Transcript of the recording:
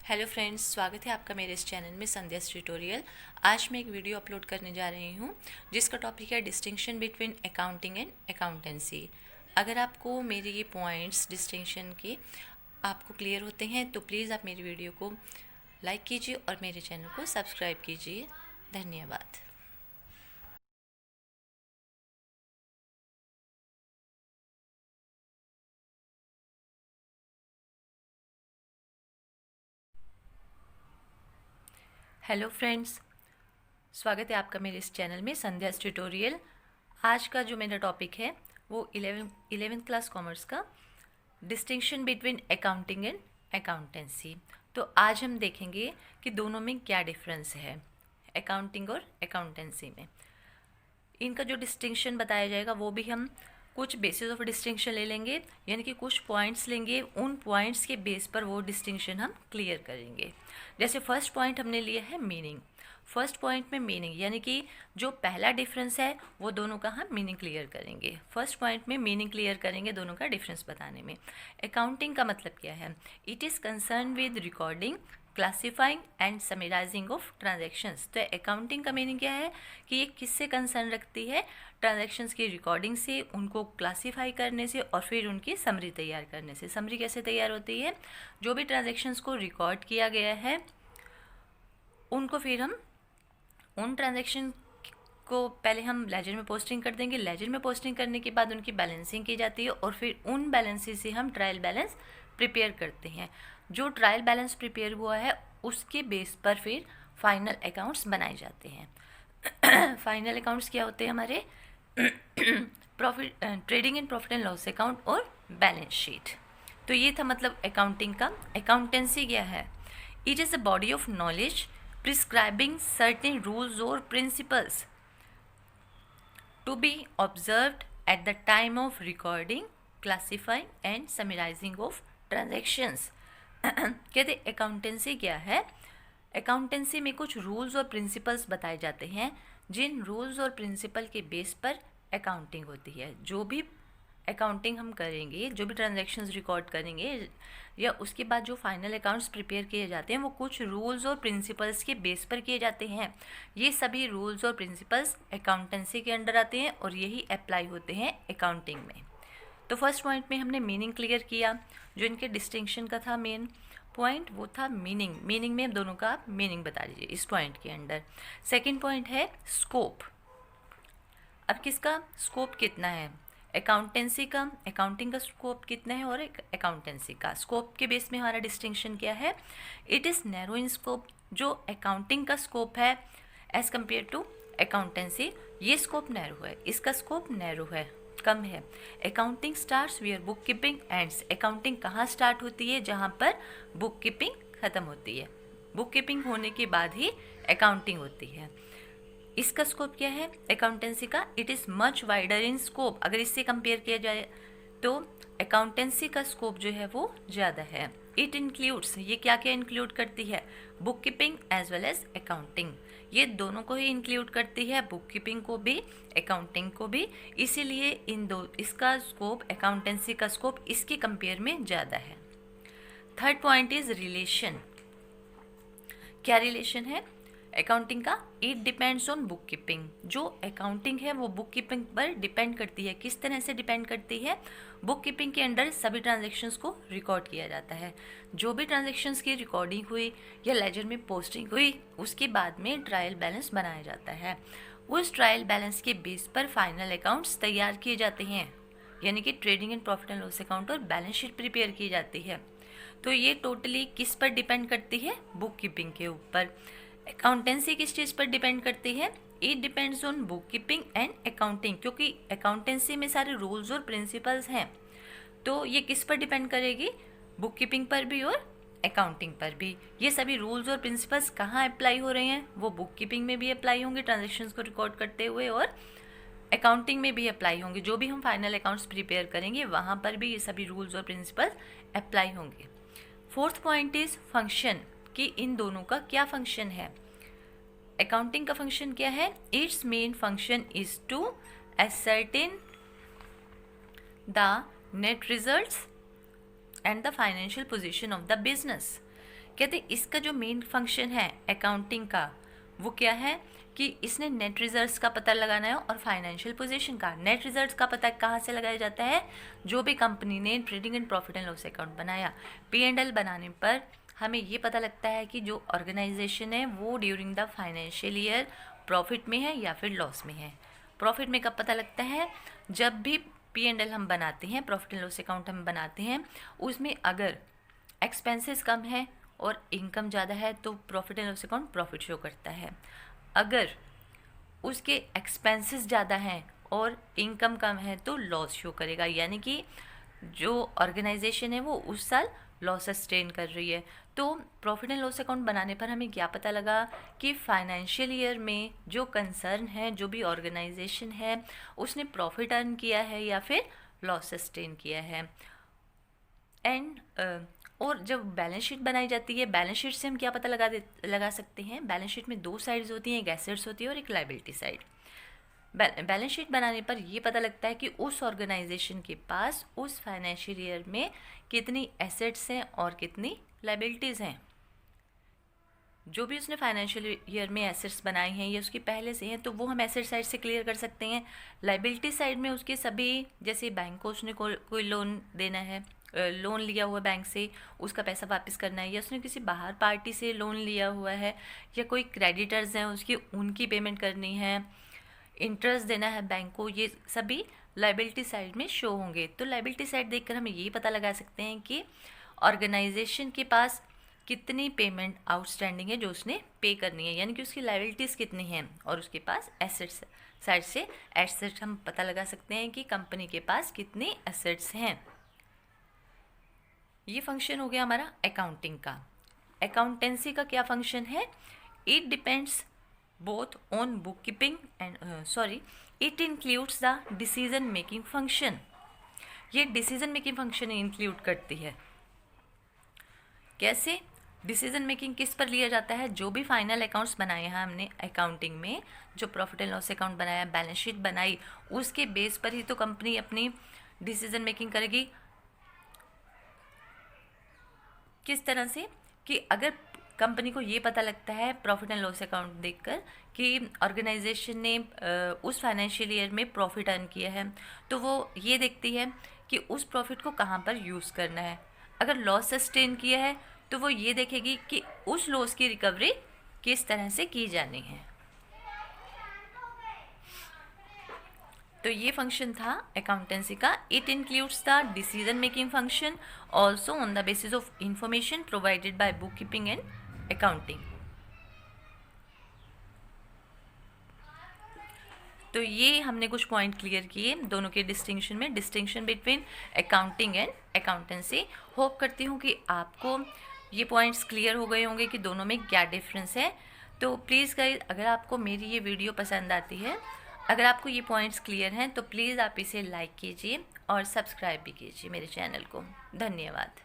Hello friends, स्वागत है आपका मेरे इस चैनल में संध्यास ट्यूटोरियल। आज मैं एक वीडियो अपलोड करने जा रही हूँ जिसका टॉपिक है distinction between accounting and accountancy. अगर आपको मेरे ये पॉइंट्स डिस्टिंक्शन के आपको क्लियर होते हैं तो प्लीज़ आप मेरी वीडियो को लाइक कीजिए और मेरे चैनल को सब्सक्राइब कीजिए। धन्यवाद। हेलो फ्रेंड्स, स्वागत है आपका मेरे इस चैनल में संध्यास ट्यूटोरियल। आज का जो मेरा टॉपिक है वो 11th क्लास कॉमर्स का distinction between accounting and accountancy. तो आज हम देखेंगे कि दोनों में क्या डिफरेंस है, अकाउंटिंग और अकाउंटेंसी में। इनका जो डिस्टिंक्शन बताया जाएगा वो भी हम कुछ बेसिस ऑफ डिस्टिंक्शन ले लेंगे, यानी कि कुछ पॉइंट्स लेंगे, उन पॉइंट्स के बेस पर वो डिस्टिंक्शन हम क्लियर करेंगे। जैसे फर्स्ट पॉइंट हमने लिया है मीनिंग। फर्स्ट पॉइंट में मीनिंग यानी कि जो पहला डिफरेंस है वो दोनों का हम मीनिंग क्लियर करेंगे। फर्स्ट पॉइंट में मीनिंग क्लियर करेंगे दोनों का डिफरेंस बताने में। अकाउंटिंग का मतलब क्या है? It is concern with recording, classifying and summarising of transactions. तो अकाउंटिंग का मीनिंग क्या है कि ये किससे कंसर्न रखती है? ट्रांजैक्शंस की रिकॉर्डिंग से, उनको क्लासीफाई करने से और फिर उनकी समरी तैयार करने से। समरी कैसे तैयार होती है? जो भी ट्रांजैक्शंस को रिकॉर्ड किया गया है उनको फिर हम उन ट्रांजैक्शन को पहले हम लेजर में पोस्टिंग कर देंगे। लेजर में पोस्टिंग करने के बाद उनकी बैलेंसिंग की जाती है और फिर उन बैलेंसेस से हम ट्रायल बैलेंस प्रिपेयर करते हैं। जो ट्रायल बैलेंस प्रिपेयर हुआ है उसके बेस पर फिर फाइनल अकाउंट्स बनाए जाते हैं। फाइनल अकाउंट्स क्या होते हैं हमारे? Profit, trading and profit and loss account और बैलेंस शीट। तो ये था मतलब अकाउंटिंग का। अकाउंटेंसी क्या है? It is a body of knowledge prescribing certain rules or principles to be observed at the time of recording, classifying and summarizing of transactions। कहते accountancy क्या है? अकाउंटेंसी में कुछ रूल्स और प्रिंसिपल्स बताए जाते हैं, जिन रूल्स और प्रिंसिपल के बेस पर अकाउंटिंग होती है। जो भी अकाउंटिंग हम करेंगे, जो भी ट्रांजैक्शंस रिकॉर्ड करेंगे या उसके बाद जो फाइनल अकाउंट्स प्रिपेयर किए जाते हैं वो कुछ रूल्स और प्रिंसिपल्स के बेस पर किए जाते हैं। ये सभी रूल्स और प्रिंसिपल्स अकाउंटेंसी के अंडर आते हैं और यही अप्लाई होते हैं अकाउंटिंग में। तो फर्स्ट पॉइंट में हमने मीनिंग क्लियर किया। जो इनके डिस्टिंक्शन का था मेन पॉइंट वो था मीनिंग। मीनिंग में दोनों का आप मीनिंग बता दीजिए इस पॉइंट के अंडर। सेकेंड पॉइंट है स्कोप। अब किसका स्कोप कितना है? अकाउंटेंसी का, अकाउंटिंग का स्कोप कितना है और अकाउंटेंसी का स्कोप के बेस में हमारा डिस्टिंक्शन क्या है? It is narrow in scope. जो अकाउंटिंग का स्कोप है एज कम्पेयर टू अकाउंटेंसी, ये स्कोप नैरो है, इसका स्कोप नैरो है, कम है। Accounting starts where book keeping ends. Accounting कहाँ स्टार्ट होती है? जहाँ पर बुक कीपिंग ख़त्म होती है। बुक कीपिंग होने के बाद ही अकाउंटिंग होती है। इसका स्कोप क्या है अकाउंटेंसी का? It is much wider in scope. अगर इससे कंपेयर किया जाए तो अकाउंटेंसी का स्कोप जो है वो ज़्यादा है। इट इंक्लूड्स, ये क्या क्या इंक्लूड करती है? Book keeping as well as accounting. ये दोनों को ही इंक्लूड करती है, बुक कीपिंग को भी, अकाउंटिंग को भी। इसीलिए इसका स्कोप, अकाउंटेंसी का स्कोप इसके कंपेयर में ज़्यादा है। Third point is relation. क्या रिलेशन है अकाउंटिंग का? It depends on book keeping. जो अकाउंटिंग है वो बुक कीपिंग पर डिपेंड करती है। किस तरह से डिपेंड करती है? बुक कीपिंग के अंडर सभी ट्रांजैक्शंस को रिकॉर्ड किया जाता है। जो भी ट्रांजैक्शंस की रिकॉर्डिंग हुई या लेजर में पोस्टिंग हुई उसके बाद में ट्रायल बैलेंस बनाया जाता है। उस ट्रायल बैलेंस के बेस पर फाइनल अकाउंट्स तैयार किए जाते हैं, यानी कि trading and profit and loss account और बैलेंस शीट प्रिपेयर की जाती है। तो ये टोटली किस पर डिपेंड करती है? बुक कीपिंग के ऊपर। अकाउंटेंसी किस चीज़ पर डिपेंड करती है? It depends on book keeping and accounting. क्योंकि अकाउंटेंसी में सारे रूल्स और प्रिंसिपल्स हैं तो ये किस पर डिपेंड करेगी? बुक कीपिंग पर भी और अकाउंटिंग पर भी। ये सभी रूल्स और प्रिंसिपल्स कहाँ अप्लाई हो रहे हैं? वो बुक कीपिंग में भी अप्लाई होंगे ट्रांजेक्शन्स को रिकॉर्ड करते हुए और अकाउंटिंग में भी अप्लाई होंगे। जो भी हम फाइनल अकाउंट्स प्रिपेयर करेंगे वहाँ पर भी ये सभी रूल्स और प्रिंसिपल्स अप्लाई होंगे। फोर्थ पॉइंट इज फंक्शन, कि इन दोनों का क्या फंक्शन है। अकाउंटिंग का फंक्शन क्या है? Its main function is to ascertain the net results and the financial position of the business. कहते इसका जो मेन फंक्शन है अकाउंटिंग का वो क्या है कि इसने नेट रिजल्ट्स का पता लगाना है और फाइनेंशियल पोजीशन का। नेट रिजल्ट्स का पता कहाँ से लगाया जाता है? जो भी कंपनी ने trading and profit and loss account बनाया, P&L बनाने पर हमें ये पता लगता है कि जो ऑर्गेनाइजेशन है वो during the financial year profit में है या फिर लॉस में है। प्रॉफिट में कब पता लगता है? जब भी P&L हम बनाते हैं, प्रॉफिट एंड लॉस अकाउंट हम बनाते हैं, उसमें अगर एक्सपेंसेस कम है और इनकम ज़्यादा है तो profit and loss account profit show करता है। अगर उसके एक्सपेंसेस ज़्यादा हैं और इनकम कम है तो लॉस शो करेगा, यानी कि जो ऑर्गेनाइजेशन है वो उस साल लॉस सस्टेन कर रही है। तो प्रॉफिट एंड लॉस अकाउंट बनाने पर हमें क्या पता लगा कि फाइनेंशियल ईयर में जो कंसर्न है, जो भी ऑर्गेनाइजेशन है, उसने प्रॉफिट अर्न किया है या फिर लॉस सस्टेन किया है। एंड और जब बैलेंस शीट बनाई जाती है, बैलेंस शीट से हम क्या पता लगा सकते हैं? बैलेंस शीट में दो साइड्स होती हैं, एक एसेट्स होती है और एक लायबिलिटी साइड। बैलेंस शीट बनाने पर ये पता लगता है कि उस ऑर्गेनाइजेशन के पास उस फाइनेंशियल ईयर में कितनी एसेट्स हैं और कितनी लायबिलिटीज़ हैं। जो भी उसने फाइनेंशियल ईयर में एसेट्स बनाए हैं या उसकी पहले से हैं तो वो हम एसेट साइड से क्लियर कर सकते हैं। लायबिलिटी साइड में उसके सभी, जैसे बैंक को उसने कोई लोन देना है, लोन लिया हुआ बैंक से, उसका पैसा वापस करना है, या उसने किसी बाहर पार्टी से लोन लिया हुआ है, या कोई क्रेडिटर्स हैं उसकी, उनकी पेमेंट करनी है, इंटरेस्ट देना है बैंक को, ये सभी लायबिलिटी साइड में शो होंगे। तो लायबिलिटी साइड देखकर हम ये पता लगा सकते हैं कि ऑर्गेनाइजेशन के पास कितनी पेमेंट आउटस्टैंडिंग है जो उसने पे करनी है, यानी कि उसकी लायबिलिटीज़ कितनी हैं, और उसके पास एसेट्स साइड से एसेट्स हम पता लगा सकते हैं कि कंपनी के पास कितने एसेट्स हैं। ये फंक्शन हो गया हमारा अकाउंटिंग का। अकाउंटेंसी का क्या फंक्शन है? It depends both on book keeping and it includes the decision making function. ये डिसीजन मेकिंग फंक्शन इंक्लूड करती है। कैसे डिसीजन मेकिंग किस पर लिया जाता है? जो भी फाइनल अकाउंट्स बनाए हैं हमने अकाउंटिंग में, जो प्रॉफिट एंड लॉस अकाउंट बनाया, बैलेंस शीट बनाई, उसके बेस पर ही तो कंपनी अपनी डिसीजन मेकिंग करेगी। किस तरह से कि अगर कंपनी को ये पता लगता है प्रॉफिट एंड लॉस अकाउंट देखकर कि ऑर्गेनाइजेशन ने उस फाइनेंशियल ईयर में प्रॉफिट अर्न किया है, तो वो ये देखती है कि उस प्रॉफिट को कहाँ पर यूज़ करना है। अगर लॉस सस्टेन किया है तो वो ये देखेगी कि उस लॉस की रिकवरी किस तरह से की जानी है। तो ये फंक्शन था अकाउंटेंसी का। It includes the decision making function also on the basis of information provided by book keeping and accounting. तो ये हमने कुछ पॉइंट क्लियर किए दोनों के डिस्टिंक्शन में, distinction between accounting and accountancy. Hope करती हूँ कि आपको ये पॉइंट्स क्लियर हो गए होंगे कि दोनों में क्या डिफरेंस है। तो प्लीज़ गाइस, अगर आपको मेरी ये वीडियो पसंद आती है, अगर आपको ये पॉइंट्स क्लियर हैं, तो प्लीज़ आप इसे लाइक कीजिए और सब्सक्राइब भी कीजिए मेरे चैनल को। धन्यवाद।